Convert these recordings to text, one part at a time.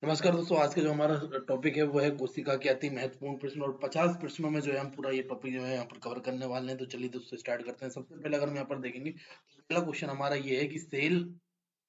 नमस्कार दोस्तों, आज का जो हमारा टॉपिक है वो है कोशिका के अति महत्वपूर्ण प्रश्न। और 50 प्रश्नों में जो है हम पूरा ये टॉपिक जो है यहाँ पर कवर करने वाले हैं। तो चलिए दोस्तों स्टार्ट करते हैं। सबसे पहले अगर हम यहाँ पर देखेंगे तो पहला क्वेश्चन हमारा ये है कि सेल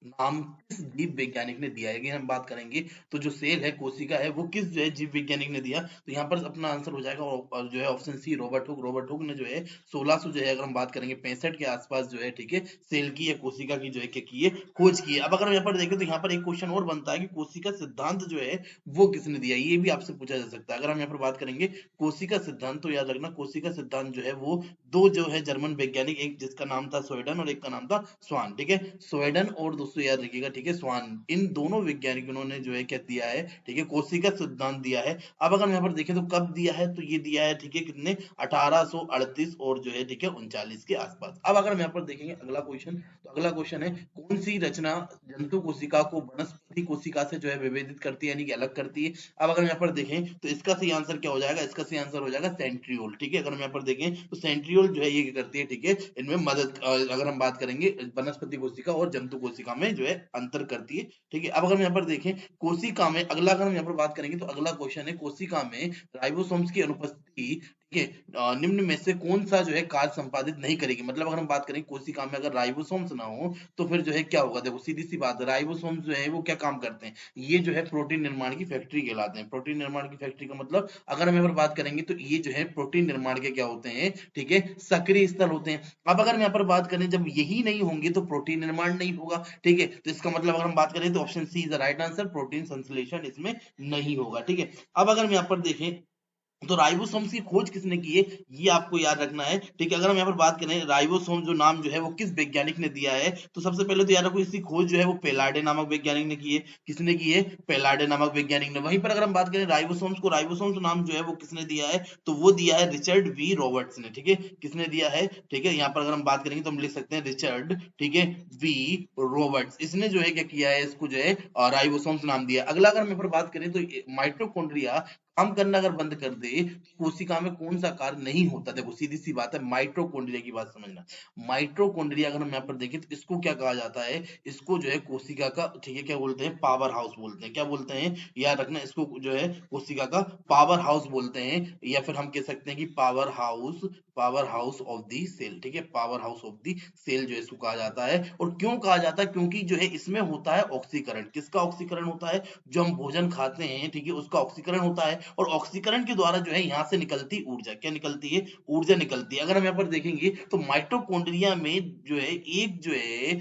नाम किस जीव वैज्ञानिक ने दिया है। अगर हम बात करेंगे तो जो सेल है, कोशिका है, वो किस जो है जीव वैज्ञानिक ने दिया, तो यहाँ पर अपना आंसर हो जाएगा और जो है option C, Robert Hooke. Robert Hooke ने जो है 1600 जो है अगर हम बात करेंगे 65 के आसपास जो है, ठीक है, सेल की या कोशिका की जो है क्या की है, खोज की है। अब अगर हम यहाँ पर देखें तो यहाँ पर एक क्वेश्चन और बनता है कि कोशिका सिद्धांत जो है वो किसने दिया, ये भी आपसे पूछा जा सकता है। अगर हम यहाँ पर बात करेंगे कोशिका सिद्धांत, तो याद रखना कोशिका सिद्धांत जो है वो दो जो है जर्मन वैज्ञानिक, एक जिसका नाम था स्वेडन और एक का नाम था स्वान, ठीक है। स्वेडन और दोस्तों याद रखिएगा, ठीक है, स्वान, इन दोनों वैज्ञानिकों ने जो है क्या दिया है, ठीक है, कोशिका सिद्धांत दिया है। अब अगर हम यहाँ पर देखें तो कब दिया है, तो ये दिया है, ठीक है, कितने, 1838 और जो है, ठीक है, 39 के आसपास। अब अगर हम यहाँ पर देखेंगे अगला क्वेश्चन, तो अगला क्वेश्चन है कौन सी रचना जंतु कोशिका को वनस्पति कोशिका से जो है विभेदित करती है, यानी कि अलग करती है। अब अगर हम यहाँ पर देखें तो इसका सही आंसर क्या हो जाएगा, इसका सही आंसर हो जाएगा सेंट्रियोल, ठीक है। अगर हम यहाँ पर देखें तो सेंट्रियोल जो है ये क्या करती है, ठीक है, इनमें मदद, अगर हम बात करेंगे वनस्पति कोशिका और जंतु कोशिका में जो है अंतर करती है, ठीक है। अब अगर हम यहाँ पर देखें कोशिका में, अगला अगर हम यहाँ पर बात करेंगे तो अगला क्वेश्चन है कोशिका में राइबोसोम्स की अनुपस्थिति, ठीक है, निम्न में से कौन सा जो है कार्य संपादित नहीं करेगी। मतलब अगर हम बात करें कोशिका में अगर राइबोसोम्स ना हो तो फिर जो है क्या होगा, देखो सीधी सी बात है, राइबोसोम्स जो है वो क्या काम करते हैं, ये जो है प्रोटीन निर्माण की फैक्ट्री कहलाते हैं। प्रोटीन निर्माण की फैक्ट्री का मतलब अगर हम यहाँ पर बात करेंगे तो ये जो है प्रोटीन निर्माण के क्या होते हैं, ठीक है, सक्रिय स्थल होते हैं। अब अगर हम यहाँ पर बात करें जब यही नहीं होंगे तो प्रोटीन निर्माण नहीं होगा, ठीक है। तो इसका मतलब अगर हम बात करें तो option C is the right answer, protein संश्लेषण इसमें नहीं होगा, ठीक है। अब अगर हम यहाँ पर देखें तो राइबोसोम्स की खोज किसने की है, ये आपको याद रखना है, ठीक है। अगर हम यहाँ पर बात करें राइबोसोम जो नाम जो है वो किस वैज्ञानिक ने दिया है, तो सबसे पहले तो याद रखो इसकी खोज जो है वो पेलाडे नामक वैज्ञानिक ने की है। किसने की है, पेलाडे नामक वैज्ञानिक ने। वहीं पर अगर हम बात करें राइबोसोम्स को, राइबोसोम्स नाम जो है वो किसने दिया है, तो वो दिया है रिचर्ड वी रॉबर्ट्स ने, ठीक है। किसने दिया है, ठीक है, यहाँ पर अगर हम बात करेंगे तो हम लिख सकते हैं रिचर्ड, ठीक है, वी रॉबर्ट्स, इसने जो है क्या किया है, इसको जो है राइबोसोम्स नाम दिया। अगला अगर हम यहाँ पर बात करें तो माइटोकॉन्ड्रिया काम करना अगर बंद कर दे तो कोशिका में कौन सा कार्य नहीं होता। देखो सीधी सी बात है, माइटोकॉन्ड्रिया की बात समझना। माइटोकॉन्ड्रिया अगर हम यहाँ पर देखें तो इसको क्या कहा जाता है, इसको जो है कोशिका का, ठीक है, क्या बोलते हैं, पावर हाउस बोलते हैं। क्या बोलते हैं, याद रखना, इसको जो है कोशिका का पावर हाउस बोलते हैं, या फिर हम कह सकते हैं कि power house of the cell, ठीक है, power house of the cell जो है इसको कहा जाता है। और क्यों कहा जाता है, क्योंकि जो है इसमें होता है ऑक्सीकरण। किसका ऑक्सीकरण होता है, जो हम भोजन खाते हैं, ठीक है, उसका ऑक्सीकरण होता है। और ऑक्सीकरण के द्वारा जो है यहाँ से निकलती ऊर्जा, क्या निकलती है, ऊर्जा निकलती है। अगर हम यहाँ पर देखेंगे तो माइटोकॉन्ड्रिया में जो है एक जो है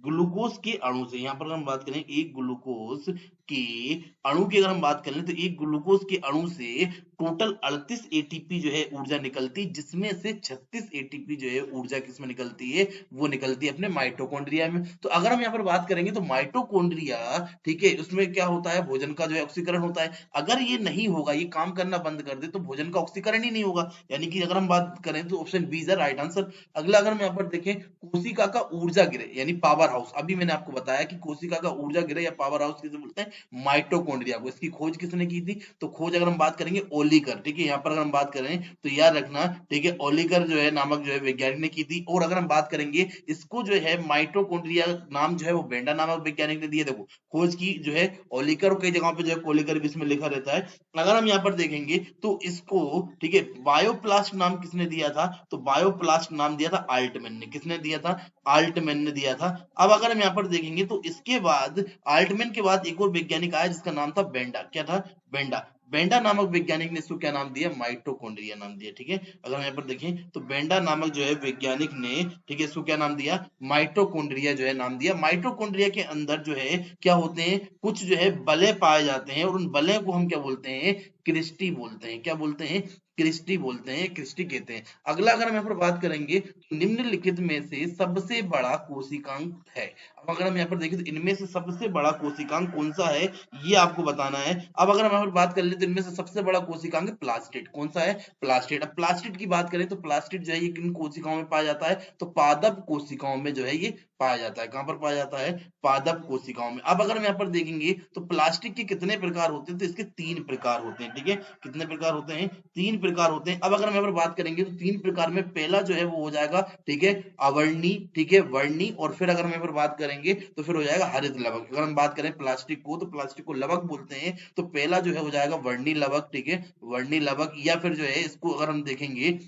ग्लूकोज के अणु से, यहाँ पर हम बात करें एक ग्लूकोज के अणु की अगर हम बात करें तो एक ग्लूकोज के अणु से टोटल 38 एटीपी जो है ऊर्जा निकलती, जिसमें से 36 एटीपी जो है ऊर्जा किसमें निकलती है, वो निकलती है अपने माइटोकॉन्ड्रिया में। तो अगर हम यहाँ पर बात करेंगे तो माइटोकॉन्ड्रिया, ठीक है, उसमें क्या होता है, भोजन का जो है ऑक्सीकरण होता है। अगर ये नहीं होगा, ये काम करना बंद कर दे तो भोजन का ऑक्सीकरण ही नहीं होगा, यानी कि अगर हम बात करें तो option B is the right answer. अगला अगर हम यहाँ पर देखें कोशिका का ऊर्जा गिरे यानी पावर हाउस, अभी मैंने आपको बताया कि कोशिका का ऊर्जा गिरे या पावर हाउस किसे बोलते हैं, माइटोकॉन्ड्रिया को। इसकी खोज किसने की थी, तो खोज अगर हम बात करेंगे ओलिकर, ठीक है, यहाँ पर अगर हम बात करें तो याद रखना, ठीक है, ओलिकर जो है नामक जो है वैज्ञानिक ने की थी। और अगर हम बात करेंगे इसको जो है माइटोकॉन्ड्रिया नाम जो है वो बेंडा नामक वैज्ञानिक ने दिया। देखो खोज की जो है ओलिकर, कई जगहों पे जो है कोलिकर भी इसमें लिखा रहता है। अगर हम यहाँ पर देखेंगे तो इसको, ठीक है, बायोप्लास्ट नाम किसने दिया था, तो बायोप्लास्ट नाम दिया था आल्टमैन ने। किसने दिया था, आल्टमैन ने दिया था। अब अगर हम यहाँ पर देखेंगे तो इसके बाद आल्टमैन के बाद एक और वैज्ञानिक आया जिसका नाम था बेंडा। क्या था, बेंडा। बेंडा नामक वैज्ञानिक ने इसको क्या नाम दिया, माइटोकॉन्ड्रिया नाम दिया, ठीक है। अगर हम यहाँ पर देखें तो बेंडा नामक जो है वैज्ञानिक ने, ठीक है, इसको क्या नाम दिया, माइटोकॉन्ड्रिया जो है नाम दिया। माइटोकॉन्ड्रिया के अंदर जो है क्या होते हैं, कुछ जो है बले पाए जाते हैं, और उन बले को हम क्या बोलते हैं, क्रिस्टी बोलते हैं। क्या बोलते हैं, क्रिस्टी बोलते हैं, क्रिस्टी कहते हैं। अगला अगर हम यहाँ पर बात करेंगे तो निम्नलिखित में से सबसे बड़ा कोशिकांक है। अब अगर हम यहाँ पर देखें तो इनमें से सबसे बड़ा कोशिकांक कौन सा है, ये आपको बताना है। अब अगर हम यहाँ पर बात कर ले बोले तो इनमें से सबसे बड़ा कोशिकांग प्लास्टिड। कौन सा है? प्लास्टिड। अब प्लास्टिड की बात करें तो प्लास्टिड जो है ये किन कोशिकाओं में पाया जाता है? तो पादप कोशिकाओं में जो है ये पाया जाता है। कहां पर पाया जाता है? पादप कोशिकाओं में। अब अगर हम यहाँ पर देखेंगे तो प्लास्टिक के कितने प्रकार होते हैं? तो इसके 3 प्रकार होते हैं। ठीक है, कितने प्रकार होते हैं? 3 प्रकार होते हैं। अब अगर हम यहाँ पर बात करेंगे तो 3 प्रकार में पहला जो है वो हो जाएगा, ठीक है, अवर्णी, ठीक है, वर्णी, और फिर अगर हम यहाँ पर बात करेंगे तो फिर हो जाएगा हरित लवक। अगर हम बात करें प्लास्टिक को तो प्लास्टिक को लवक बोलते हैं, तो पहला जो है हो जाएगा वर्णी लवक। ठीक है, वर्णी लवक, या फिर जो है इसको अगर हम देखेंगे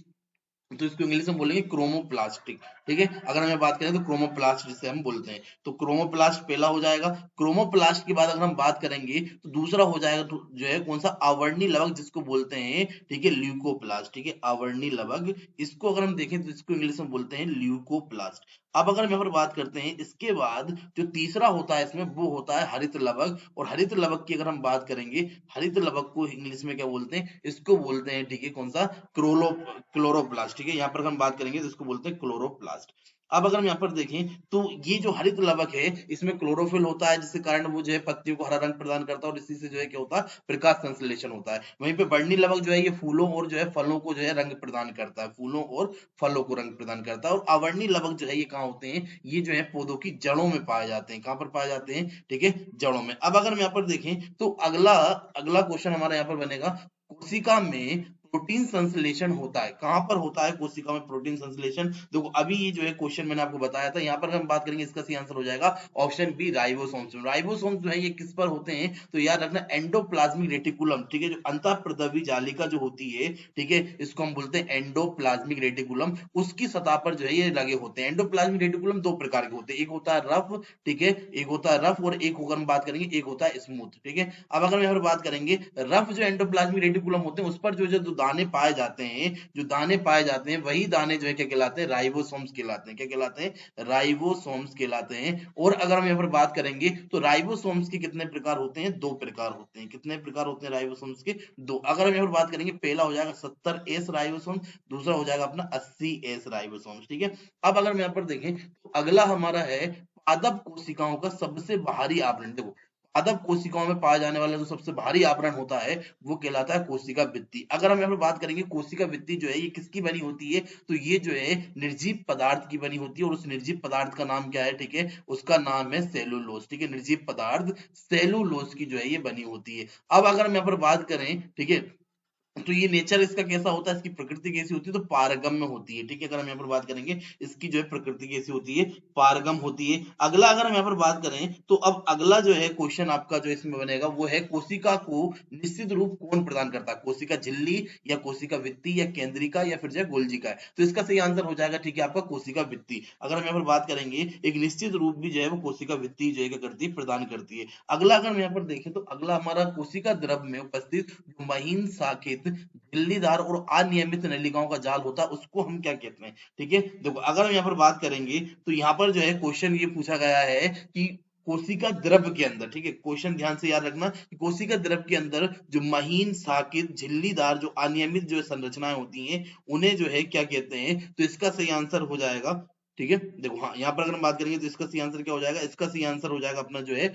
तो इसको इंग्लिश में बोलेंगे क्रोमोप्लास्टिक। ठीक है, अगर हमें बात करें तो क्रोमोप्लास्ट जिसे हम बोलते हैं, तो क्रोमोप्लास्ट पहला हो जाएगा। क्रोमोप्लास्ट के बाद अगर हम बात करेंगे तो दूसरा हो जाएगा जो है कौन सा? अवर्णी लवक, जिसको बोलते हैं, ठीक है, ल्यूकोप्लास्ट। ठीक है, अवर्णी लवक, इसको अगर हम देखें तो इसको इंग्लिश में बोलते हैं ल्यूकोप्लास्ट। अब अगर हम यहाँ पर बात करते हैं इसके बाद जो तीसरा होता है इसमें वो होता है हरित लवक। और हरित लवक की अगर हम बात करेंगे, हरित लवक को इंग्लिश में क्या बोलते हैं? इसको बोलते हैं, ठीक है, कौन सा? क्लोरोप्लास्ट। ठीक है, यहाँ पर हम बात करेंगे तो इसको बोलते हैं क्लोरोप्लास्ट। अब अगर हम यहाँ पर देखें तो ये जो हरित लवक है इसमें क्लोरोफिल होता है, जिसके कारण वो जो है पत्तियों को हरा रंग प्रदान करता है और इसी से जो है क्या होता है? प्रकाश संश्लेषण होता है। वहीं पे वर्णी लवक जो है ये फूलों और जो है फलों को जो है रंग प्रदान करता है, फूलों और फलों को रंग प्रदान करता है। और अवर्णी लवक जो है ये कहाँ होते हैं? ये जो है पौधों की जड़ों में पाए जाते हैं। कहाँ पर पाए जाते हैं? ठीक है, जड़ों में। अब अगर हम यहाँ पर देखें तो अगला अगला क्वेश्चन हमारा यहाँ पर बनेगा, कोशिका में प्रोटीन संश्लेषण होता है। कहां पर होता है कोशिका में प्रोटीन संश्लेषण? देखो अभी ये जो है क्वेश्चन मैंने आपको बताया था, यहाँ पर हम बात करेंगे इसका सही आंसर हो जाएगा ऑप्शन बी, राइबोसोम्स। राइबोसोम्स जो है ये किस पर होते हैं? तो याद रखना एंडोप्लाज्मिक रेटिकुलम। ठीक है, जो अंतःप्रदवी जालिका जो होती है, ठीक है, इसको हम बोलते हैं एंडोप्लाज्मिक रेटिकुलम, उसकी सतह पर जो है ये लगे होते हैं। एंडोप्लाज्मिक रेटिकुलम दो प्रकार के होते हैं, एक होता है रफ, ठीक है, एक होता है रफ, और एक होकर हम बात करेंगे एक होता है स्मूथ। ठीक है, अब अगर यहाँ पर बात करेंगे रफ जो एंडोप्लाज्मिक रेटिकुलम होते हैं उस पर जो दाने पाए जाते हैं, जो दाने पाए जाते हैं वही दाने जो है क्या कहलाते हैं? राइबोसोम्स कहलाते हैं। क्या कहलाते हैं? राइबोसोम्स कहलाते हैं। और अगर हम यहाँ पर बात करेंगे तो राइबोसोम्स के कितने प्रकार होते हैं? 2 प्रकार होते हैं। कितने प्रकार होते हैं राइबोसोम्स के? 2। अगर हम यहाँ पर बात करेंगे पहला हो जाएगा 70S राइबोसोम्स, दूसरा हो जाएगा अपना 80S राइबोसोम्स। ठीक है, अब अगर हम यहाँ पर देखें तो अगला हमारा है पादप कोशिकाओं का सबसे बाहरी आवरण। देखो पादप कोशिकाओं में पाया जाने वाला जो सबसे भारी आवरण होता है वो कहलाता है कोशिका भित्ति। अगर हम यहाँ पर बात करेंगे कोशिका भित्ति जो है ये किसकी बनी होती है? तो ये जो है निर्जीव पदार्थ की बनी होती है, और उस निर्जीव पदार्थ का नाम क्या है? ठीक है, उसका नाम है सेलुलोज। ठीक है, निर्जीव पदार्थ सेलुलोज की जो है ये बनी होती है। अब अगर हम यहाँ पर बात करें, ठीक है, तो ये नेचर इसका कैसा होता है, इसकी प्रकृति कैसी होती है? तो पारगम्य होती है। ठीक है, अगर हम यहाँ पर बात करेंगे इसकी जो है प्रकृति कैसी होती है? पारगम होती है। अगला अगर हम यहाँ पर बात करें तो अब अगला जो है क्वेश्चन आपका जो इसमें बनेगा वो है कोशिका को निश्चित रूप कौन प्रदान करता है? कोशिका झिल्ली या कोशिका भित्ति या केंद्रिका या फिर जो है गोल्जिका है? तो इसका सही आंसर हो जाएगा, ठीक है, आपका कोशिका भित्ति। अगर हम यहाँ पर बात करेंगे एक निश्चित रूप भी जो है वो कोशिका भित्ति जो है क्या करती है? प्रदान करती है। अगला अगर हम यहाँ पर देखें तो अगला हमारा कोशिका द्रव में उपस्थित जो महीन शाखित झिल्लीदार और अनियमित नलिकाओं का जाल होता है उसको हम क्या कहते हैं? ठीक है, देखो अगर हम यहाँ पर बात करेंगे तो यहाँ पर जो है क्वेश्चन ये पूछा गया है कि कोशिका द्रव के अंदर, ठीक है, क्वेश्चन ध्यान से याद रखना कि कोशिका द्रव के अंदर जो महीन शाखित झिल्लीदार जो अनियमित जो संरचनाएं होती हैं उन्हें जो है क्या कहते हैं? तो इसका सही आंसर हो जाएगा, ठीक है, देखो हाँ यहाँ पर अगर हम बात करेंगे तो इसका सही आंसर क्या हो जाएगा? इसका सही आंसर हो जाएगा अपना जो है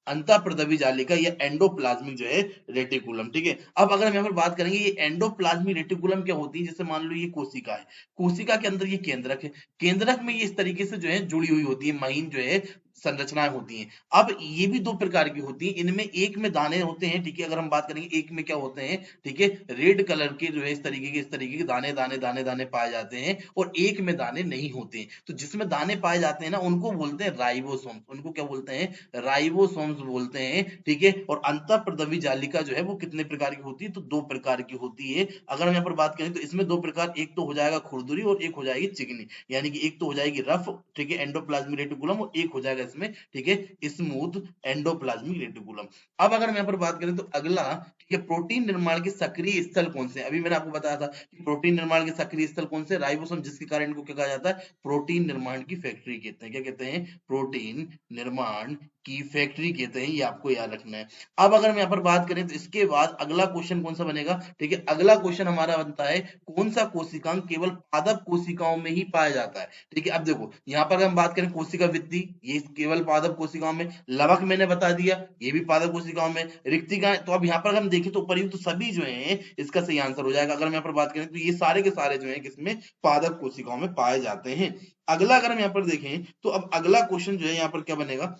अंतःप्रदवी जालिका या एंडोप्लाज्मिक जो है रेटिकुलम। ठीक है, अब अगर हम यहाँ पर बात करेंगे ये एंडोप्लाज्मिक रेटिकुलम क्या होती है? जैसे मान लो ये कोशिका है, कोशिका के अंदर ये केंद्रक है, केंद्रक में ये इस तरीके से जो है जुड़ी हुई होती है, महीन जो है संरचनाएं होती हैं। अब ये भी 2 प्रकार की होती हैं, इनमें एक में दाने होते हैं, ठीक है, अगर हम बात करेंगे एक में क्या होते हैं, ठीक है, रेड कलर के जो है इस तरीके के दाने दाने दाने दाने पाए जाते हैं, और एक में दाने नहीं होते हैं। तो जिसमें दाने पाए जाते हैं ना उनको बोलते हैं राइबोसोम्स, उनको क्या बोलते हैं? राइबोसोम्स बोलते हैं। ठीक है, और अंतःप्रदवी जालिका जो है वो कितने प्रकार की होती है? तो 2 प्रकार की होती है। अगर हम यहाँ पर बात करें तो इसमें 2 प्रकार, एक तो हो जाएगा खुरदुरी और एक हो जाएगी चिकनी, यानी कि एक तो हो जाएगी रफ, ठीक है, एंडोप्लाज्मिक रेटिकुलम, और एक हो जाएगा इसमें, ठीक है, स्मूथ एंडोप्लाज्मिक रेटिकुलम। अब अगर हम यहाँ पर बात करें तो अगला, ठीक है, प्रोटीन निर्माण के सक्रिय स्थल कौन से? अभी मैंने आपको बताया था कि प्रोटीन निर्माण के सक्रिय स्थल कौन से? राइबोसोम, जिसके कारण इनको क्या कहा जाता है? प्रोटीन निर्माण की फैक्ट्री कहते हैं। क्या कहते हैं? प्रोटीन निर्माण की फैक्ट्री कहते हैं, ये आपको याद रखना है। अब अगर हम यहाँ पर बात करें तो इसके बाद अगला क्वेश्चन कौन सा बनेगा, ठीक है, अगला क्वेश्चन हमारा बनता है कौन सा कोशिकांग केवल पादप कोशिकाओं में ही पाया जाता है, ठीक है। अब देखो यहाँ पर हम बात करें कोशिका वृद्धि, ये केवल पादप कोशिकाओं में, लवक मैंने बता दिया ये भी पादप कोशिकाओं में, रिक्तिकाएं, तो अब यहाँ पर हम देखें तो उपर्युक्त सभी जो है इसका सही आंसर हो जाएगा। अगर हम यहाँ पर बात करें तो ये सारे के सारे जो है किसमें, पादप कोशिकाओं में पाए जाते हैं। अगला अगर हम यहाँ पर देखें तो अब अगला क्वेश्चन जो है यहाँ पर क्या बनेगा,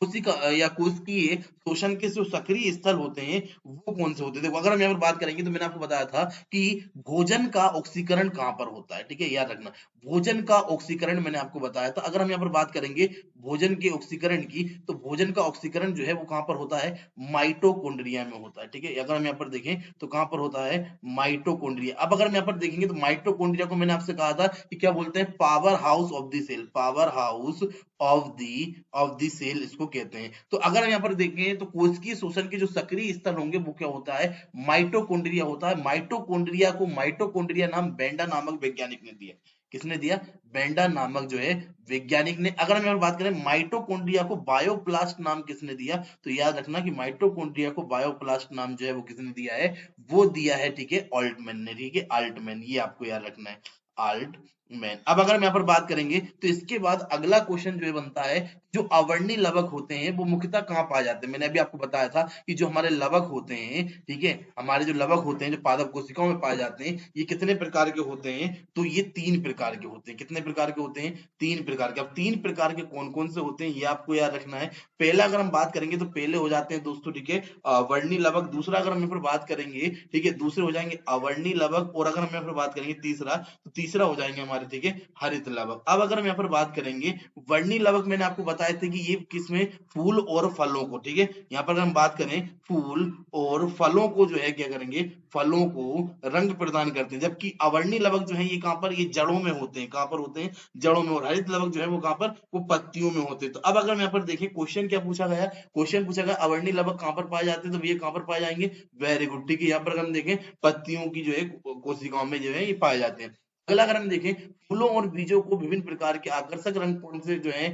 कोशिका या कोशिकीय शोषण के जो सक्रिय स्थल होते हैं वो कौन से होते हैं। देखो अगर हम यहाँ पर बात करेंगे तो मैंने आपको बताया था कि भोजन का ऑक्सीकरण कहाँ पर होता है, ठीक है, याद रखना, भोजन का ऑक्सीकरण मैंने आपको बताया था। अगर हम यहाँ पर बात करेंगे भोजन के ऑक्सीकरण की, तो भोजन का ऑक्सीकरण जो है वो कहाँ पर होता है, माइटोकॉन्ड्रिया में होता है, ठीक है। अगर हम यहाँ पर देखें तो कहाँ पर होता है, माइटोकॉन्ड्रिया। अब अगर हम यहाँ पर देखेंगे तो माइटोकॉन्ड्रिया को मैंने आपसे कहा था कि क्या बोलते हैं, power house of the cell, power house of the cell इसको कहते हैं। तो अगर हम यहाँ पर देखें तो कोशिकीय शोषण के जो सक्रिय स्थल होंगे वो क्या होता है, माइटोकॉन्ड्रिया होता है। माइटोकॉन्ड्रिया को माइटोकॉन्ड्रिया नाम बेंडा नामक वैज्ञानिक ने दिया। किसने दिया, बेंडा नामक जो है वैज्ञानिक ने। अगर हम यहाँ पर बात करें माइटोकॉन्ड्रिया को बायोप्लास्ट नाम किसने दिया, तो याद रखना कि माइटोकॉन्ड्रिया को बायोप्लास्ट नाम जो है वो किसने दिया है, वो दिया है, ठीक है, ऑल्टमैन ने, ठीक है, आल्टमैन, ये आपको याद रखना है, आल्टमैन। अब अगर हम यहाँ पर बात करेंगे तो इसके बाद अगला क्वेश्चन जो है बनता है, जो अवर्णी लवक होते हैं वो मुख्यतः कहाँ पाए जाते हैं। मैंने अभी आपको बताया था कि जो हमारे लवक होते हैं, ठीक है, हमारे जो लवक होते हैं जो पादप कोशिकाओं में पाए जाते हैं, ये कितने प्रकार के होते हैं, तो ये 3 प्रकार के होते हैं। कितने प्रकार के होते हैं, 3 प्रकार के। अब 3 प्रकार के कौन कौन से होते हैं ये आपको याद रखना है। पहला अगर हम बात करेंगे तो पहले हो जाते हैं दोस्तों, ठीक है, वर्णी लवक। दूसरा अगर हम यहाँ पर बात करेंगे, ठीक है, दूसरे हो जाएंगे अवर्णी लवक। और अगर हम यहाँ पर बात करेंगे तीसरा, तो तीसरा हो जाएंगे हमारे, ठीक है, हरित लवक। अब अगर हम यहाँ पर बात करेंगे वर्णी लवक, मैंने आपको बताया था कि ये किसमें, फूल और फलों को, ठीक है, यहाँ पर अगर हम बात करें फूल और फलों को जो है क्या करेंगे, फलों को रंग प्रदान करते हैं। जबकि अवर्णी लवक जो है ये कहां पर, ये जड़ों में होते हैं, कहां पर होते हैं, जड़ों में। और हरित लवक जो है वो कहां पर, वो पत्तियों में होते हैं। तो अब अगर हम यहाँ पर देखें क्वेश्चन क्या पूछा गया, क्वेश्चन पूछा गया अवर्णी लवक कहां पर पाए जाते हैं, तो ये कहां पर पाए जाएंगे, वेरी गुड, ठीक है, यहाँ पर अगर हम देखें पत्तियों की जो है कोशिकाओं में जो है ये पाए जाते हैं। अगला अगर हम देखें, फूलों और बीजों को विभिन्न प्रकार के आकर्षक रंग कौन से जो है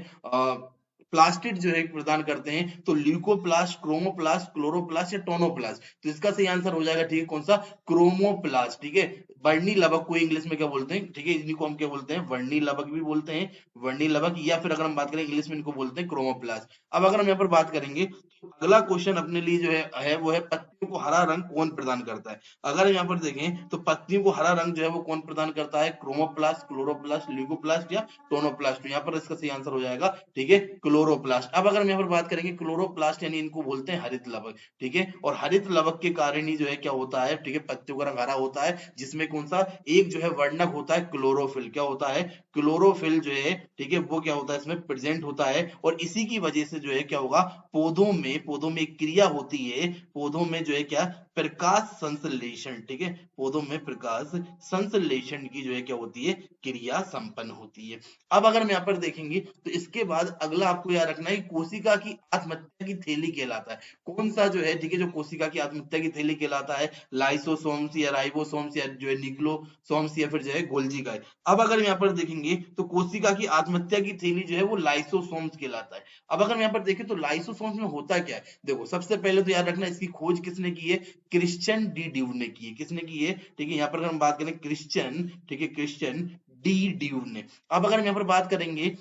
प्लास्टिड जो है प्रदान करते हैं, तो ल्यूकोप्लास्ट, क्रोमोप्लास्ट, क्लोरोप्लास्ट या टोनोप्लास्ट। तो इसका सही आंसर हो जाएगा, ठीक है, कौन सा, क्रोमोप्लास्ट, ठीक है। वर्णी लवक को इंग्लिश में क्या बोलते हैं, ठीक है, इनको हम क्या बोलते हैं, वर्णी लवक भी बोलते हैं, वर्णी लवक, या फिर अगर हम बात करें इंग्लिश में इनको बोलते हैं क्रोमोप्लास्ट। अब अगर हम यहाँ पर बात करेंगे तो अगला क्वेश्चन अपने लिए जो है वो है पत्तियों को हरा रंग कौन प्रदान करता है। अगर यहाँ पर देखें तो पत्तियों को हरा रंग जो है वो कौन प्रदान करता है, क्रोमोप्लास्ट, क्लोरोप्लास्ट, ल्यूकोप्लास्ट या टोनोप्लास्ट। तो यहाँ पर इसका सही आंसर हो जाएगा, ठीक है, क्लोरोप्लास्ट। अब अगर हम यहाँ पर बात करेंगे क्लोरोप्लास्ट यानी इनको बोलते हैं हरित लवक, ठीक है। और हरित लवक के कारण ही जो है क्या होता है, ठीक है, पत्तियों का रंग हरा होता है, जिसमें कौन सा एक जो है वर्णक होता है क्लोरोफिल। क्या होता है, क्लोरोफिल जो है, ठीक है, वो क्या होता है इसमें प्रेजेंट होता है। और इसी की वजह से जो है क्या होगा, पौधों में एक क्रिया होती है, पौधों में जो है क्या, प्रकाश संश्लेषण, ठीक है, पौधों में प्रकाश संश्लेषण की जो है क्या होती है, क्रिया संपन्न होती है। अब अगर हम यहाँ पर देखेंगे तो इसके बाद अगला आपको याद रखना है, कोशिका की आत्महत्या की थैली कहलाता है। कौन सा जो है, ठीक है, जो कोशिका की आत्महत्या की थैली कहलाता है, लाइसोसोम्स या राइबोसोम्स या जो है न्यूक्लियोसोम्स या फिर जो है गोल्जी का है। अब अगर हम यहाँ पर देखेंगे तो कोशिका की आत्महत्या की थैली जो है वो लाइसोसोम्स कहलाता है। अब अगर हम यहाँ पर देखें तो लाइसोसोम्स में होता क्या है, देखो सबसे पहले तो याद रखना इसकी खोज किसने की है, क्रिश्चियन डी ड्यूव ने की है। किसने की है, ठीक है, यहाँ पर अगर हम बात करें क्रिश्चियन, ठीक है, क्रिश्चियन डी ड्यूव ने। अब अगर हम यहाँ पर बात करेंगे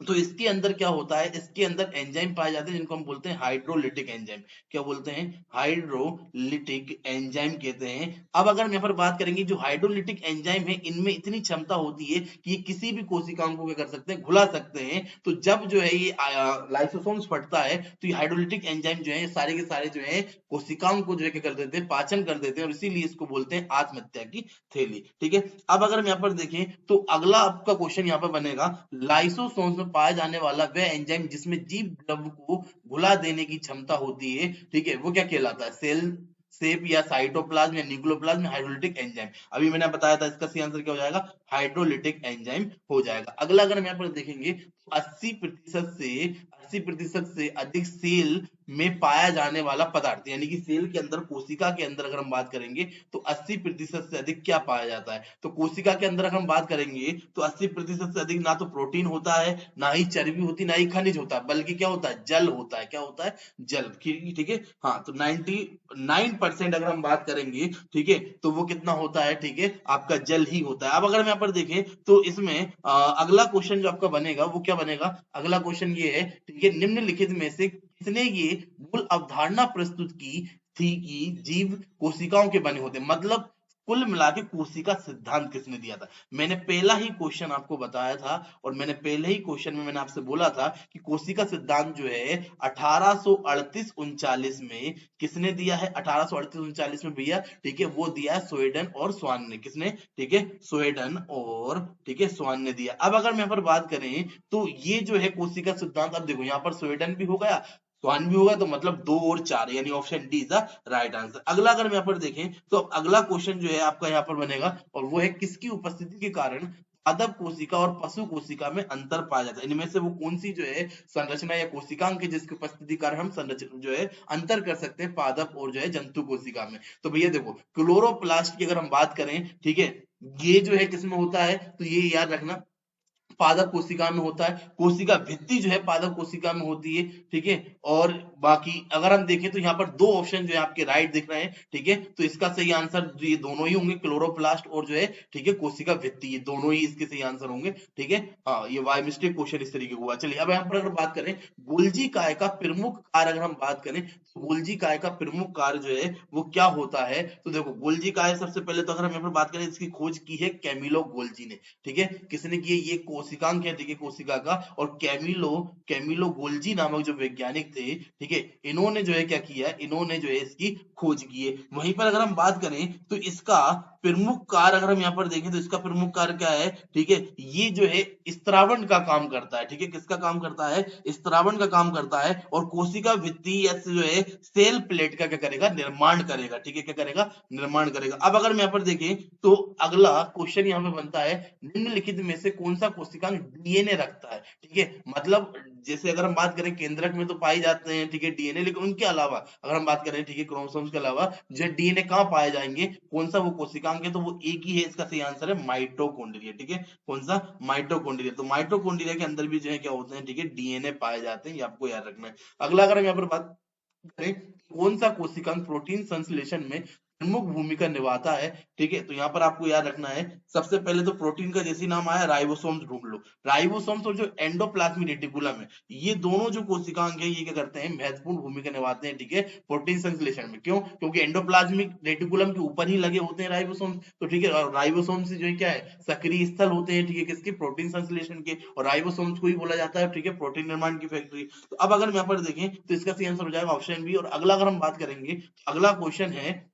तो इसके अंदर क्या होता है, इसके अंदर एंजाइम पाए जाते हैं जिनको हम बोलते हैं हाइड्रोलिटिक एंजाइम। क्या बोलते हैं, हाइड्रोलिटिक एंजाइम कहते हैं। अब अगर हम यहाँ पर बात करेंगे जो हाइड्रोलिटिक एंजाइम है इनमें इतनी क्षमता होती है कि ये किसी भी कोशिकाओं को क्या कर सकते हैं, घुला सकते हैं। तो जब जो है ये लाइसोसोम्स फटता है तो ये हाइड्रोलिटिक एंजाइम जो है सारे के सारे जो है कोशिकाओं को जो है क्या कर देते हैं, पाचन कर देते हैं, और इसीलिए इसको बोलते हैं आत्महत्या की थैली, ठीक है। अब अगर हम यहाँ पर देखें तो अगला आपका क्वेश्चन यहाँ पर बनेगा, लाइसोसोम्स में पाया जाने वाला वह एंजाइम जिसमें जीव द्रव्य को घुला देने की क्षमता होती है, ठीक है, वो क्या कहलाता है, सेल सेप या साइटोप्लाज्म या न्यूक्लियोप्लाज्म या हाइड्रोलिटिक एंजाइम। अभी मैंने बताया था इसका सही आंसर क्या हो जाएगा, हाइड्रोलिटिक एंजाइम हो जाएगा। अगला अगर हम यहाँ पर देखेंगे 80% से 80% से अधिक सेल में पाया जाने वाला पदार्थ, यानी कि सेल के अंदर, कोशिका के अंदर अगर हम बात करेंगे तो 80% से अधिक क्या पाया जाता है? तो कोशिका के अंदर अगर हम बात करेंगे तो 80% से अधिक ना तो प्रोटीन होता है, ना ही चर्बी होती, ना ही खनिज होता है, बल्कि क्या होता है? जल होता है। क्या होता है? जल। ठीक है। हाँ, तो 99% अगर हम बात करेंगे, ठीक है, तो वो कितना होता है? ठीक है, आपका जल ही होता है। अब अगर हम यहाँ पर देखें तो इसमें अगला क्वेश्चन जो आपका बनेगा वो क्या बनेगा? अगला क्वेश्चन ये है, ठीक है, निम्नलिखित में से किसने ये मूल अवधारणा प्रस्तुत की थी कि जीव कोशिकाओं के बने होते हैं? मतलब कुल मिला के कोशिका सिद्धांत किसने दिया था? मैंने पहला ही क्वेश्चन आपको बताया था, और मैंने पहले ही क्वेश्चन में मैंने आपसे बोला था कि कोशिका सिद्धांत जो है 1838-39 में किसने दिया है? 1838-39 में भैया, ठीक है, वो दिया है स्वीडन और स्वान ने। किसने? ठीक है, स्वीडन और, ठीक है, स्वान ने दिया। अब अगर मैं यहाँ पर बात करें तो ये जो है कोशिका सिद्धांत, अब देखो यहाँ पर स्वीडन भी हो गया, स्वान भी होगा, तो मतलब 2 और 4, यानी option D is the right answer. अगला अगर हम यहाँ पर देखें तो अगला क्वेश्चन जो है आपका यहाँ पर बनेगा, और वो है किसकी उपस्थिति के कारण पादप कोशिका और पशु कोशिका में अंतर पाया जाता है? इनमें से वो कौन सी जो है संरचना या कोशिकांग है जिसकी उपस्थिति के कारण हम संरचना जो है अंतर कर सकते हैं पादप और जो है जंतु कोशिका में? तो भैया देखो, क्लोरोप्लास्ट की अगर हम बात करें, ठीक है, ये जो है किसमें होता है? तो ये याद रखना, पादप कोशिका में होता है। कोशिका भित्ति जो है पादप कोशिका में होती है, ठीक है। और बाकी अगर हम देखें तो यहाँ पर 2 ऑप्शन जो है आपके राइट दिख रहे हैं, ठीक है, तो इसका सही आंसर ये दोनों ही होंगे, क्लोरोप्लास्ट और जो है, ठीक है, कोशिका भित्ति, ये दोनों ही इसके सही आंसर होंगे, ठीक है। हाँ, ये बाय मिस्टेक क्वेश्चन इस तरीके का हुआ। चलिए अब यहाँ पर अगर बात करें गोल्जी काय का प्रमुख कार्य, अगर हम बात करें तो गोल्जी काय का प्रमुख कार्य जो है वो क्या होता है? तो देखो, गोल्जी काय सबसे पहले तो अगर हम यहाँ पर बात करें, इसकी खोज की है कैमिलो गोल्जी ने, ठीक है। किसने की? ये कोशिकांग है, ठीक है, कोशिका का। और कैमिलो कैमिलो गोल्जी नामक जो वैज्ञानिक थे, ठीक है, इन्होंने जो है क्या किया? इन्होंने जो है इसकी खोज की है। वहीं पर अगर हम बात करें तो इसका प्रमुख कार्य अगर हम यहाँ पर देखें तो इसका प्रमुख कार्य क्या है? ठीक है, ये जो है स्त्रावण का काम करता है, ठीक है, किसका काम करता है? स्त्रावण का काम करता है। और कोशिका भित्ति या जो है सेल प्लेट का क्या करेगा? निर्माण करेगा, ठीक है, क्या करेगा? निर्माण करेगा। अब अगर हम यहाँ पर देखें तो अगला क्वेश्चन यहाँ पे बनता है, निम्नलिखित में से कौन सा कोशिकांग डीएनए रखता है? ठीक है, मतलब जैसे अगर हम बात करें केंद्रक में तो पाए जाते हैं, ठीक है, डीएनए, लेकिन उनके अलावा अगर हम बात करें, ठीक है, क्रोमोसोम्स के अलावा जो डीएनए कहाँ पाए जाएंगे? कौन सा वो कोशिकांग है? तो वो एक ही है, इसका सही आंसर है माइटोकॉन्ड्रिया, ठीक है, कौन सा? माइटोकॉन्ड्रिया। तो माइटोकॉन्ड्रिया के अंदर भी जो है क्या होते हैं? ठीक है, डीएनए पाए जाते हैं, ये आपको याद रखना है। अगला अगर हम यहाँ पर बात करें, कौन सा कोशिकांग प्रोटीन संश्लेषण में प्रमुख भूमिका निभाता है? ठीक है, तो यहाँ पर आपको याद रखना है, सबसे पहले तो प्रोटीन का जैसे नाम आया राइबोसोम्स ढूंढ लो। राइबोसोम्स और जो एंडोप्लाज्मिक रेटिकुलम है, ये दोनों जो कोशिकांग है ये क्या करते हैं? महत्वपूर्ण भूमिका निभाते हैं, ठीक है, प्रोटीन संश्लेषण में। क्यों? क्योंकि एंडोप्लाज्मिक रेटिकुलम के ऊपर ही लगे होते हैं राइबोसोम्स, तो ठीक है, और राइबोसोम्स जो है क्या है? सक्रिय स्थल होते हैं, ठीक है, किसके? प्रोटीन संश्लेषण के। और राइबोसोम्स को ही बोला जाता है, ठीक है, प्रोटीन निर्माण की फैक्ट्री। तो अब अगर हम यहाँ पर देखें तो इसका सही आंसर हो जाएगा ऑप्शन बी। और अगला अगर हम बात करेंगे, अगला क्वेश्चन है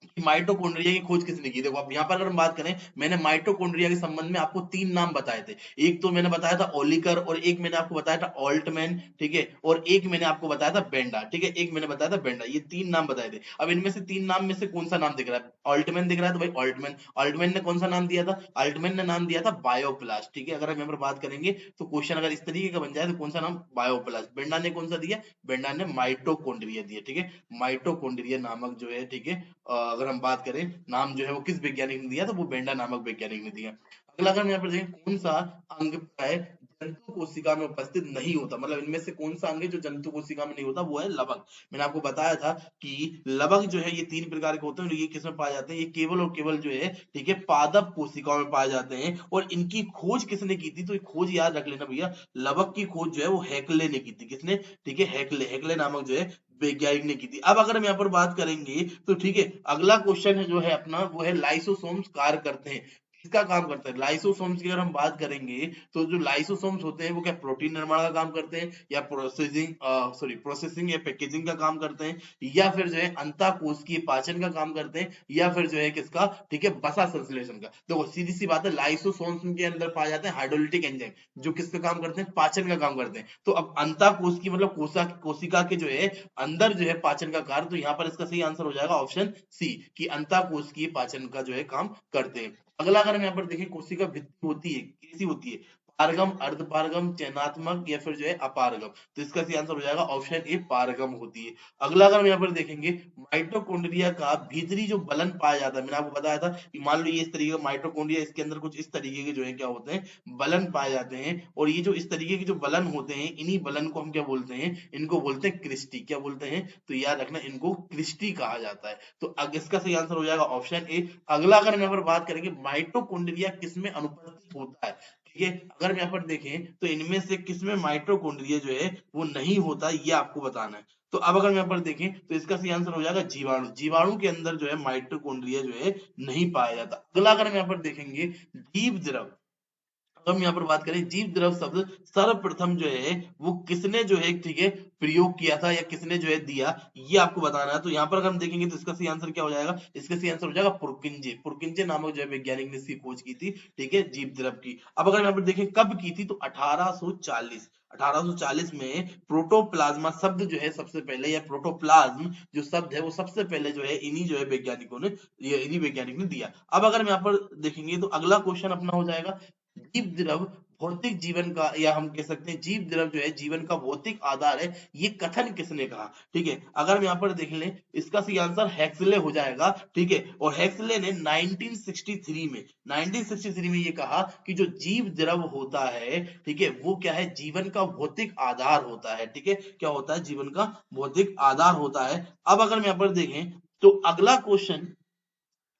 कि माइटोकॉन्ड्रिया की खोज किसने की? देखो, अब यहाँ पर अगर हम बात करें, मैंने माइटोकॉन्ड्रिया के संबंध में आपको 3 नाम बताए थे। एक तो मैंने बताया था ओलिकर, और एक मैंने आपको बताया था ऑल्टमैन, ठीक है, और एक मैंने आपको बताया था बेंडा, ठीक है, एक मैंने बताया था बेंडा। ये 3 नाम बताए थे। अब इनमें से 3 नाम में से कौन सा नाम दिख रहा है? ऑल्टमैन दिख रहा है, तो भाई ऑल्टमैन। ऑल्टमैन ने कौन सा नाम दिया था? ऑल्टमैन ने नाम दिया था बायोप्लास्ट, ठीक है। अगर हम यहाँ पर बात करेंगे तो क्वेश्चन अगर इस तरीके का बन जाए तो कौन सा नाम? बायोप्लास्ट। बेंडा ने कौन सा दिया? बेंडा ने माइटोकॉन्ड्रिया दिया, ठीक है, माइटोकॉन्ड्रिया नामक जो है, ठीक है, अगर हम बात करें नाम जो है वो किस वैज्ञानिक ने दिया? तो वो बेंडा नामक वैज्ञानिक ने दिया। अगला अगर हम यहाँ पर देखें, कौन सा अंग प्राय जंतु कोशिका में उपस्थित नहीं होता? मतलब इनमें से कौन सा अंग है जो जंतु कोशिका में नहीं होता? वो है लवक। मैंने आपको बताया था कि लवक जो है ये 3 प्रकार के होते हैं, और ये किसमें पाए जाते हैं? ये केवल और केवल जो है, ठीक है, पादप कोशिकाओं में पाए जाते हैं। और इनकी खोज किसने की थी? तो ये खोज याद रख लेना भैया, लवक की खोज जो है वो हैकले ने की थी। किसने? ठीक है, हैकले। हैकले नामक जो है वैज्ञानिक ने की थी। अब अगर हम यहाँ पर बात करेंगे तो ठीक है, अगला क्वेश्चन है जो है अपना, वो है लाइसोसोम्स कार्य करते हैं, किसका काम करते हैं? लाइसोसोम्स की अगर हम बात करेंगे तो जो लाइसोसोम्स होते हैं वो क्या प्रोटीन निर्माण का काम करते हैं, या प्रोसेसिंग या पैकेजिंग का काम करते हैं, या फिर जो है अंतःकोशिकीय पाचन का काम करते हैं, या फिर जो है किसका? ठीक है, वसा संश्लेषण का। देखो, सीधी सी बात है, लाइसोसोम्स के अंदर पाए जाते हैं हाइड्रोलिटिक एंजाइम, जो किसका काम करते हैं? पाचन का काम करते हैं। तो अब अंतःकोशिकीय मतलब कोशिका के जो है अंदर जो है पाचन का कार्य, तो यहाँ पर इसका सही आंसर हो जाएगा ऑप्शन सी, कि अंतःकोशिकीय पाचन का जो है काम करते हैं। अगला अगर हम यहाँ पर देखें, कोशिका भित्ति होती है, कैसी होती है? पारगम, अर्धपारगम, चयनात्मक या फिर जो है अपारगम। तो इसका सही आंसर हो जाएगा ऑप्शन ए पारगम होती है। अगला अगर हम यहाँ पर देखेंगे माइटोकॉन्ड्रिया का भीतरी जो बलन पाया जाता है, मैंने आपको बताया था कि मान लो ये इस तरीके का माइटोकॉन्ड्रिया, इसके अंदर कुछ इस तरीके के जो है क्या होते हैं बलन पाए जाते हैं, और ये जो इस तरीके के जो बलन होते हैं इन्हीं बलन को हम क्या बोलते हैं, इनको बोलते हैं क्रिस्टी। क्या बोलते हैं, तो याद रखना इनको क्रिस्टी कहा जाता है। तो इसका सही आंसर हो जाएगा ऑप्शन ए। अगला अगर हम यहाँ पर बात करेंगे माइटोकॉन्ड्रिया किसमें अनुपस्थित होता है, ठीक है, अगर हम यहाँ पर देखें तो इनमें से किसमें माइटोकॉन्ड्रिया जो है वो नहीं होता, ये आपको बताना है। तो अब अगर हम यहाँ पर देखें तो इसका सही आंसर हो जाएगा जीवाणु। जीवाणु के अंदर जो है माइटोकॉन्ड्रिया जो है नहीं पाया जाता। अगला अगर हम यहाँ पर देखेंगे जीव द्रव, अगर हम यहाँ पर बात करें जीव द्रव शब्द सर्वप्रथम जो है वो किसने जो है, ठीक है, प्रयोग किया था या किसने जो है दिया, ये आपको बताना है। तो यहाँ पर अगर हम देखेंगे तो इसका सही आंसर क्या हो जाएगा, इसका सही आंसर हो जाएगा पुरकिंजे। पुरकिंजे नामक जो है वैज्ञानिक ने इसकी खोज की थी, ठीक है, जीव द्रव की। अब अगर यहाँ पर देखें कब की थी, तो 1840 में प्रोटोप्लाज्मा शब्द जो है सबसे पहले, या प्रोटोप्लाज्म जो शब्द है वो सबसे पहले जो है इन्हीं जो है वैज्ञानिकों ने, ये इन्हीं वैज्ञानिक ने दिया। अब अगर हम यहाँ पर देखेंगे तो अगला क्वेश्चन अपना हो जाएगा जीव द्रव भौतिक जीवन का, या हम कह सकते हैं जीव द्रव जो है जीवन का भौतिक आधार है, ये कथन किसने कहा, ठीक है। अगर हम यहाँ पर देख लें इसका सही आंसर हेक्सले हो जाएगा, ठीक है। और हेक्सले ने 1963 में ये कहा कि जो जीव द्रव होता है, ठीक है, वो क्या है, जीवन का भौतिक आधार होता है, ठीक है, क्या होता है, जीवन का भौतिक आधार होता है। अब अगर हम यहाँ पर देखें तो अगला क्वेश्चन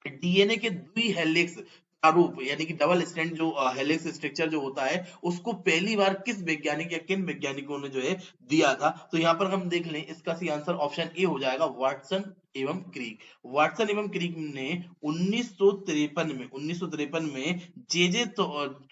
डीएनए के द्विहेलिक्स प्रारूप यानी कि डबल स्ट्रैंड जो हेलिक्स स्ट्रक्चर जो होता है उसको पहली बार किस वैज्ञानिक या किन वैज्ञानिकों ने जो है दिया था। तो यहाँ पर हम देख लें इसका सही आंसर ऑप्शन ए हो जाएगा वाटसन एवं क्रिक। वाटसन एवं क्रिक ने 1953 में जे तो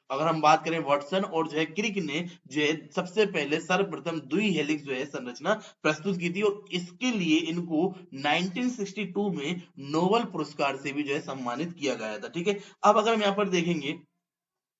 अगर हम बात करें वाटसन और जो है क्रिक ने जो है सबसे पहले सर्वप्रथम द्विहेलिक्स जो है संरचना प्रस्तुत की थी, और इसके लिए इनको 1962 में नोबेल पुरस्कार से भी जो है सम्मानित किया गया था, ठीक है। अब अगर हम यहाँ पर देखेंगे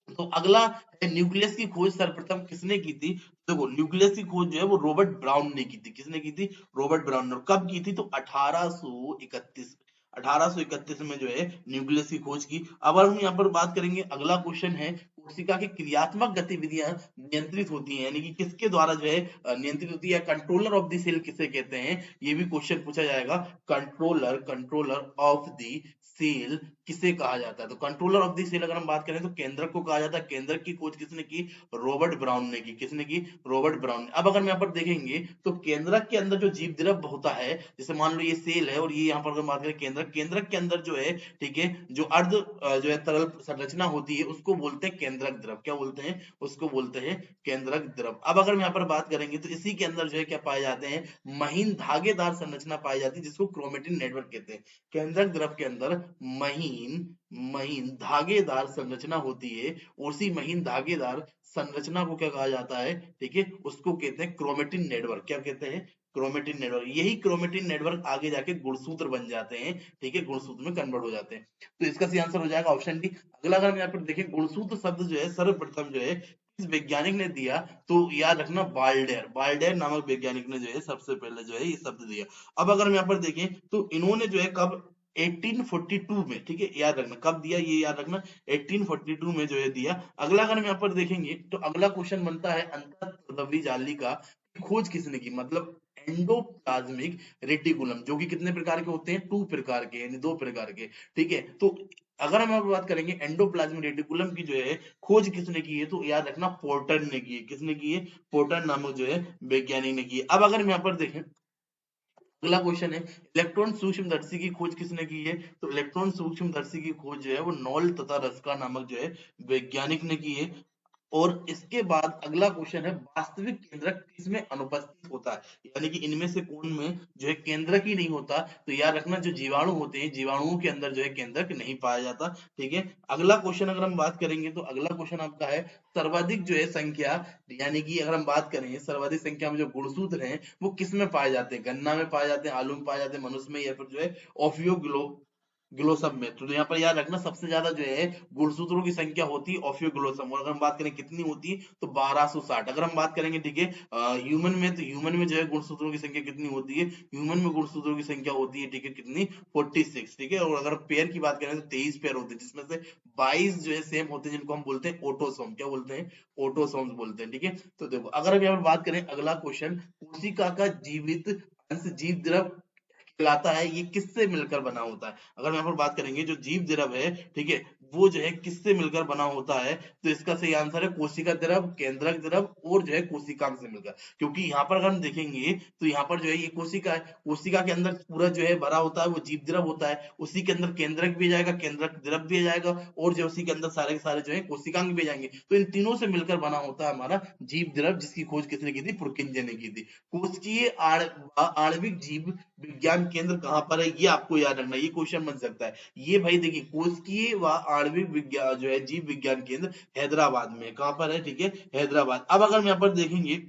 तो अगला है न्यूक्लियस की खोज सर्वप्रथम किसने की थी। देखो न्यूक्लियस की खोज जो है वो रॉबर्ट ब्राउन ने की थी। किसने की थी, रॉबर्ट ब्राउन ने। और कब की थी, तो 1831 में जो है न्यूक्लियस की खोज की। अब हम यहाँ पर बात करेंगे, अगला क्वेश्चन है कोशिका की क्रियात्मक गतिविधियां नियंत्रित होती हैं, यानी कि किसके द्वारा जो है नियंत्रित होती है, कंट्रोलर ऑफ द सेल किसे कहते हैं, ये भी क्वेश्चन पूछा जाएगा। कंट्रोलर ऑफ द सेल किसे कहा जाता है, तो कंट्रोलर ऑफ द सेल अगर हम बात करें तो केंद्रक को कहा जाता है। केंद्रक की खोज किसने की, रॉबर्ट ब्राउन ने की। किसने की, रॉबर्ट ब्राउन ने। अब अगर हम यहाँ पर देखेंगे तो केंद्रक के अंदर जो जीव द्रव होता है, जैसे मान लो ये सेल है और ये यहाँ पर अगर बात करें केंद्रक, केंद्रक के अंदर जो है, ठीक है, जो जो है तरल संरचना होती है उसको बोलते हैं केंद्रक द्रव। क्या बोलते हैं, उसको बोलते हैं केंद्रक द्रव। अब अगर हम यहाँ पर बात करेंगे तो इसी के अंदर जो है क्या पाए जाते हैं, महीन धागेदार संरचना पाई जाती है जिसको क्रोमेटिन नेटवर्क कहते हैं। केंद्रक द्रव के अंदर महीन महीन धागेदार संरचना होती है, उसी महीन धागेदार संरचना को क्या कहा जाता है, ठीक है, उसको कहते हैं क्रोमेटिन नेटवर्क। क्या कहते हैं, क्रोमेटिन नेटवर्क। यही क्रोमेटिन नेटवर्क आगे जाके गुणसूत्र बन जाते हैं, ठीक है, गुणसूत्र में कन्वर्ट हो जाते हैं। तो इसका सही आंसर हो जाएगा ऑप्शन डी। अगला अगर हम यहाँ पर देखें गुणसूत्र शब्द जो है सर्वप्रथम जो है किस वैज्ञानिक ने दिया, तो याद रखना बाल्डेर। बाल्डेर नामक वैज्ञानिक ने जो है सबसे पहले जो है ये शब्द दिया। अब अगर हम यहाँ पर देखें तो इन्होंने जो है कब, 1842 में, ठीक है, याद रखना कब दिया, ये याद रखना 1842 में जो है दिया। अगला अगर हम यहाँ पर देखेंगे तो अगला क्वेश्चन बनता है अंतःद्रव्यी जाली का खोज किसने की, मतलब एंडोप्लाज्मिक रेटिकुलम, जो कि कितने प्रकार के होते हैं, 2 प्रकार के, यानी 2 प्रकार के, ठीक है। तो अगर हम अब बात करेंगे एंडोप्लाज्मिक रेटिकुलम की जो है खोज किसने की है, तो याद रखना पोर्टर ने की है। किसने की है, पोर्टर नामक जो है वैज्ञानिक ने की है। अब अगर हम यहाँ पर देखें अगला क्वेश्चन है इलेक्ट्रॉन सूक्ष्मदर्शी की खोज किसने की है, तो इलेक्ट्रॉन सूक्ष्मदर्शी की खोज जो है वो नॉल तथा रस्का नामक जो है वैज्ञानिक ने की है। और इसके बाद अगला क्वेश्चन है वास्तविक केंद्रक किसमें अनुपस्थित होता है, यानी कि इनमें से कौन में जो है केंद्रक ही नहीं होता। तो याद रखना जो जीवाणु होते हैं जीवाणुओं के अंदर जो है केंद्रक नहीं पाया जाता, ठीक है। अगला क्वेश्चन अगर हम बात करेंगे तो अगला क्वेश्चन आपका है सर्वाधिक जो है संख्या, यानी कि अगर हम बात करें सर्वाधिक संख्या में जो गुणसूत्र हैं वो किस में पाए जाते हैं, गन्ना में पाए जाते हैं, आलू में पाए जाते हैं, मनुष्य में, या फिर जो है ओफियोग्लो ग्लोसम में। तो यहाँ पर याद रखना सबसे ज्यादा जो है गुणसूत्रों की संख्या होती है ऑफियोग्लोसम, और अगर हम बात करें कितनी होती है तो 1260। अगर हम बात करेंगे ठीक है ह्यूमन में, तो ह्यूमन में जो है गुणसूत्रों की संख्या कितनी होती है, ह्यूमन में गुणसूत्रों की संख्या होती है ठीक है कितनी, 46 ठीक है। और अगर पेयर की बात करें तो 23 पेयर होते हैं, जिसमें से 22 जो है सेम होते हैं जिनको हम बोलते हैं ऑटोसोम। क्या बोलते हैं? ऑटोसोम्स बोलते हैं ठीक है। तो देखो अगर हम यहाँ पर बात करें अगला क्वेश्चन, कोशिका का जीवित अंश जीव द्रव कहलाता है, ये किससे मिलकर बना होता है? अगर हम यहाँ पर बात करेंगे जो जीव द्रव है ठीक है, वो जो है किससे मिलकर बना होता है, तो इसका सही आंसर है कोशिका द्रव, केंद्रक द्रव और जो है कोशिकांग से मिलकर। क्योंकि यहाँ पर अगर हम देखेंगे तो यहाँ पर जो है ये कोशिका है, कोशिका के अंदर पूरा जो है भरा होता है वो जीव द्रव होता है, उसी के अंदर केंद्रक भी जाएगा, केंद्रक द्रव भी जाएगा, और जो उसी के अंदर सारे के सारे जो है कोशिकांग भी जाएंगे। तो इन तीनों से मिलकर बना होता है हमारा जीव द्रव, जिसकी खोज किसने की थी? पुरकिंजे ने की थी। कोशिकीय आणविक जीव विज्ञान केंद्र कहाँ पर है, ये आपको याद रखना, ये क्वेश्चन बन सकता है। ये भाई देखिए कोशिकीय व आणविक विज्ञान जो है जीव विज्ञान केंद्र हैदराबाद में, कहाँ पर है? ठीक है, हैदराबाद। अब अगर हम यहाँ पर देखेंगे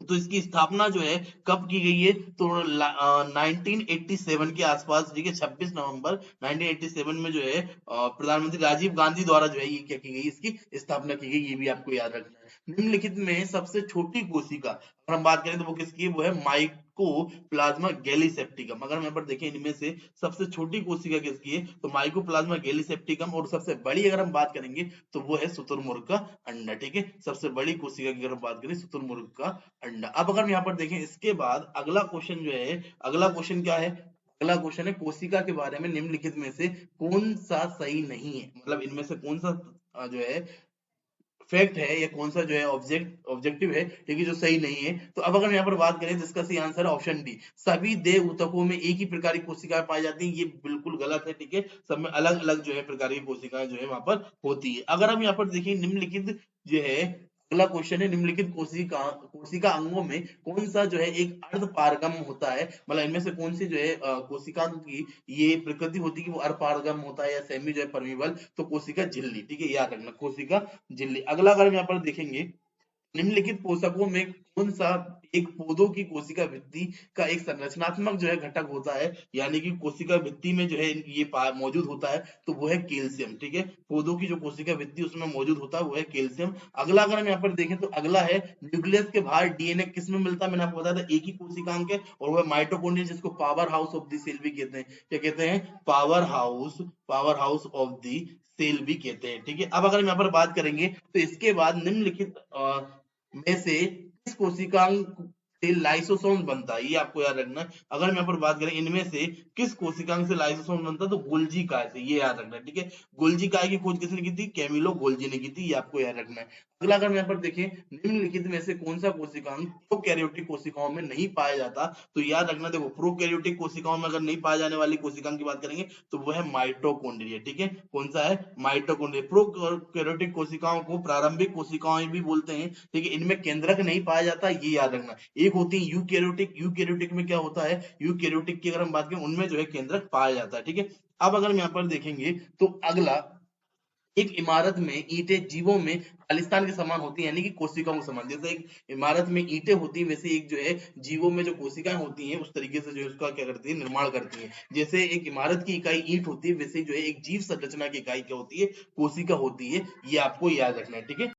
तो इसकी स्थापना जो है कब की गई है, तो 1987 के आसपास ठीक है, 26 नवंबर 1987 में जो है प्रधानमंत्री राजीव गांधी द्वारा जो है ये क्या की गई, इसकी स्थापना की गई, ये भी आपको याद रखना है। निम्नलिखित में सबसे छोटी कोशिका अगर हम बात करें तो वो किसकी है? वो है माइकोप्लाज्मा गैलीसेप्टिकम। अगर हम यहाँ पर देखें इनमें से सबसे छोटी कोशिका किसकी है, तो माइकोप्लाज्मा गैलीसेप्टिकम। और सबसे बड़ी अगर हम बात करेंगे तो वो है शुतुरमुर्ग का अंडा ठीक है। सबसे बड़ी कोशिका की अगर हम बात करें शुतुरमुर्ग का अंडा। अब अगर हम यहाँ पर देखें इसके बाद अगला क्वेश्चन जो है, अगला क्वेश्चन क्या है? अगला क्वेश्चन है कोशिका के बारे में निम्नलिखित में से कौन सा सही नहीं है, मतलब इनमें से कौन सा जो है फैक्ट है या कौन सा जो है ऑब्जेक्टिव है ठीक है जो सही नहीं है। तो अब अगर हम यहाँ पर बात करें तो इसका सही आंसर है ऑप्शन डी, सभी देह ऊतकों में एक ही प्रकार की कोशिकाएं पाई जाती हैं। ये बिल्कुल गलत है ठीक है, सब में अलग अलग जो है प्रकार की कोशिकाएं जो है वहां पर होती है। अगर हम यहाँ पर देखिए निम्नलिखित जो है, अगला क्वेश्चन है निम्नलिखित कोशिका कोशिका अंगों में कौन सा जो है एक अर्ध पारगम होता है, मतलब इनमें से कौन सी जो है कोशिका की ये प्रकृति होती है कि वो अर्धपारगम होता है या सेमी जो है परमीबल, तो कोशिका झिल्ली ठीक है, याद रखना कोशिका झिल्ली। अगला अगर हम यहाँ पर देखेंगे निम्नलिखित पोषकों में कौन सा एक पौधों की कोशिका भित्ति का एक संरचनात्मक जो है घटक होता है, यानी कि कोशिका भित्ति में जो है ये मौजूद होता है, तो वो है कैल्शियम ठीक है। पौधों की जो कोशिका भित्ति उसमें मौजूद होता है वो है कैल्शियम। अगला अगर हम यहाँ पर देखें तो अगला है न्यूक्लियस के बाहर डीएनए किस में मिलता है, मैंने आपको बताया था एक ही कोशिकांग है, और वो माइटोकॉन्ड्रिया, जिसको power house of the cell भी कहते हैं। क्या कहते हैं? Power house of the cell भी कहते हैं ठीक है। अब अगर हम यहाँ पर बात करेंगे तो इसके बाद निम्नलिखित में से किस कोशिकांग से लाइसोसोम बनता है, ये आपको याद रखना है। अगर हम यहाँ पर बात करें इनमें से किस कोशिकांग से लाइसोसोम बनता है, तो गोल्जी काय से, ये याद रखना है ठीक है। गोल्जी काय की खोज किसने की थी? कैमिलो गोल्जी ने की थी, ये आपको याद रखना है। अगला अगर हम यहाँ पर देखें निम्नलिखित में से कौन सा कोशिकांग प्रोकैरियोटिक कोशिकाओं में नहीं पाया जाता, तो याद रखना देखो प्रोकैरियोटिक कोशिकाओं में अगर नहीं पाए जाने वाली कोशिकांग की बात करेंगे तो वो है माइटोकॉन्ड्रिया ठीक है। कौन सा है? माइटोकॉन्ड्रिया। प्रोकैरियोटिक कोशिकाओं को प्रारंभिक कोशिकाएं भी बोलते हैं ठीक है। इनमें केंद्रक नहीं पाया जाता, ये याद रखना। एक होती है यूकैरियोटिक, यूकैरियोटिक में क्या होता है, यूकैरियोटिक की अगर हम बात करें उनमें जो है केंद्रक पाया जाता है ठीक है। अब अगर हम यहाँ पर देखेंगे तो अगला, एक इमारत में ईंटें जीवों में खालिस्तान के समान होती है, यानी कि कोशिकाओं के समान। जैसे एक इमारत में ईंटें होती है वैसे एक जो है जीवों में जो कोशिकाएं होती हैं उस तरीके से जो है उसका क्या करती है, निर्माण करती है। जैसे एक इमारत की इकाई ईंट होती है वैसे जो है एक जीव संरचना की इकाई क्या होती है, कोशिका होती है। ये आपको याद रखना है ठीक है।